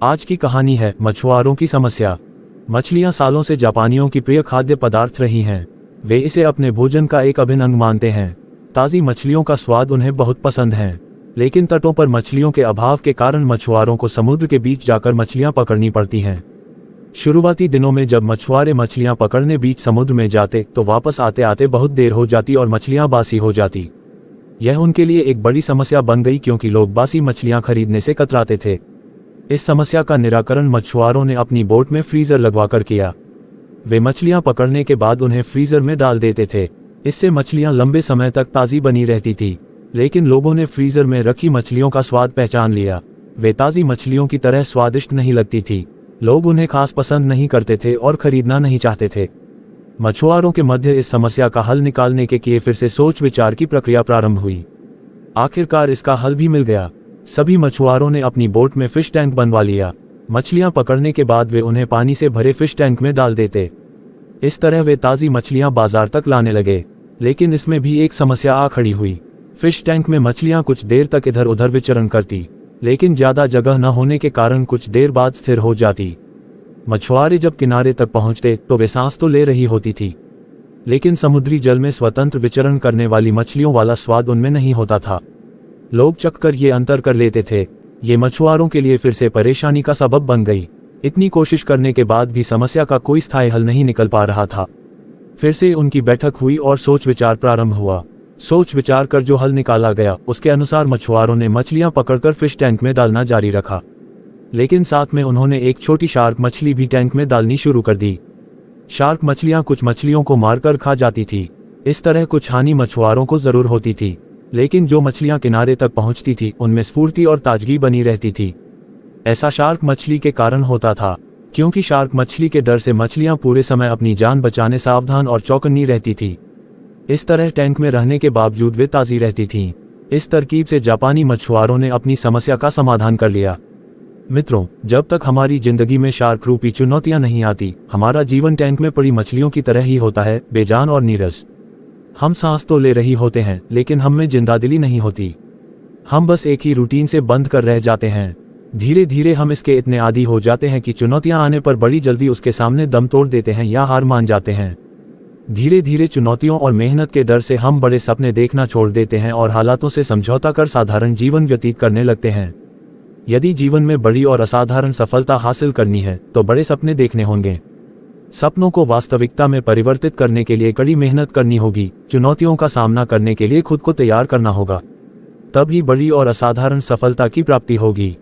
आज की कहानी है मछुआरों की समस्या। मछलियां सालों से जापानियों की प्रिय खाद्य पदार्थ रही हैं। वे इसे अपने भोजन का एक अभिन्न अंग मानते हैं। ताज़ी मछलियों का स्वाद उन्हें बहुत पसंद है, लेकिन तटों पर मछलियों के अभाव के कारण मछुआरों को समुद्र के बीच जाकर मछलियां पकड़नी पड़ती हैं। शुरुआती दिनों में जब मछुआरे मछलियां पकड़ने बीच समुद्र में जाते तो वापस आते आते बहुत देर हो जाती और मछलियां बासी हो जाती। यह उनके लिए एक बड़ी समस्या बन गई, क्योंकि लोग बासी मछलियां खरीदने से कतराते थे। इस समस्या का निराकरण मछुआरों ने अपनी बोट में फ्रीजर लगवाकर किया। वे मछलियां पकड़ने के बाद उन्हें फ्रीजर में डाल देते थे। इससे मछलियां लंबे समय तक ताज़ी बनी रहती थी। लेकिन लोगों ने फ्रीजर में रखी मछलियों का स्वाद पहचान लिया। वे ताज़ी मछलियों की तरह स्वादिष्ट नहीं लगती थी। लोग उन्हें खास पसंद नहीं करते थे और खरीदना नहीं चाहते थे। मछुआरों के मध्य इस समस्या का हल निकालने के लिए फिर से सोच विचार की प्रक्रिया प्रारंभ हुई। आखिरकार इसका हल भी मिल गया। सभी मछुआरों ने अपनी बोट में फिश टैंक बनवा लिया। मछलियां पकड़ने के बाद वे उन्हें पानी से भरे फिश टैंक में डाल देते। इस तरह वे ताज़ी मछलियां बाजार तक लाने लगे। लेकिन इसमें भी एक समस्या आ खड़ी हुई। फिश टैंक में मछलियां कुछ देर तक इधर उधर विचरण करती, लेकिन ज़्यादा जगह न होने के कारण कुछ देर बाद स्थिर हो जाती। मछुआरे जब किनारे तक पहुंचते तो वे सांस तो ले रही होती थी, लेकिन समुद्री जल में स्वतंत्र विचरण करने वाली मछलियों वाला स्वाद उनमें नहीं होता था। लोग चखकर ये अंतर कर लेते थे। ये मछुआरों के लिए फिर से परेशानी का सबब बन गई। इतनी कोशिश करने के बाद भी समस्या का कोई स्थायी हल नहीं निकल पा रहा था। फिर से उनकी बैठक हुई और सोच विचार प्रारंभ हुआ। सोच विचार कर जो हल निकाला गया उसके अनुसार मछुआरों ने मछलियां पकड़कर फिश टैंक में डालना जारी रखा, लेकिन साथ में उन्होंने एक छोटी शार्क मछली भी टैंक में डालनी शुरू कर दी। शार्क मछलियां कुछ मछलियों को मारकर खा जाती थी। इस तरह कुछ हानि मछुआरों को जरूर होती थी, लेकिन जो मछलियां किनारे तक पहुंचती थी उनमें स्फूर्ति और ताजगी बनी रहती थी। ऐसा शार्क मछली के कारण होता था, क्योंकि शार्क मछली के डर से मछलियां पूरे समय अपनी जान बचाने सावधान और चौकन्नी रहती थी। इस तरह टैंक में रहने के बावजूद वे ताज़ी रहती थीं। इस तरकीब से जापानी मछुआरों ने अपनी समस्या का समाधान कर लिया। मित्रों, जब तक हमारी जिंदगी में शार्क रूपी चुनौतियां नहीं आती, हमारा जीवन टैंक में पड़ी मछलियों की तरह ही होता है, बेजान और नीरस। हम सांस तो ले रही होते हैं, लेकिन हम में जिंदादिली नहीं होती। हम बस एक ही रूटीन से बंद कर रह जाते हैं। धीरे धीरे हम इसके इतने आदी हो जाते हैं कि चुनौतियां आने पर बड़ी जल्दी उसके सामने दम तोड़ देते हैं या हार मान जाते हैं। धीरे धीरे चुनौतियों और मेहनत के डर से हम बड़े सपने देखना छोड़ देते हैं और हालातों से समझौता कर साधारण जीवन व्यतीत करने लगते हैं। यदि जीवन में बड़ी और असाधारण सफलता हासिल करनी है तो बड़े सपने देखने होंगे। सपनों को वास्तविकता में परिवर्तित करने के लिए कड़ी मेहनत करनी होगी। चुनौतियों का सामना करने के लिए खुद को तैयार करना होगा। तब ही बड़ी और असाधारण सफलता की प्राप्ति होगी।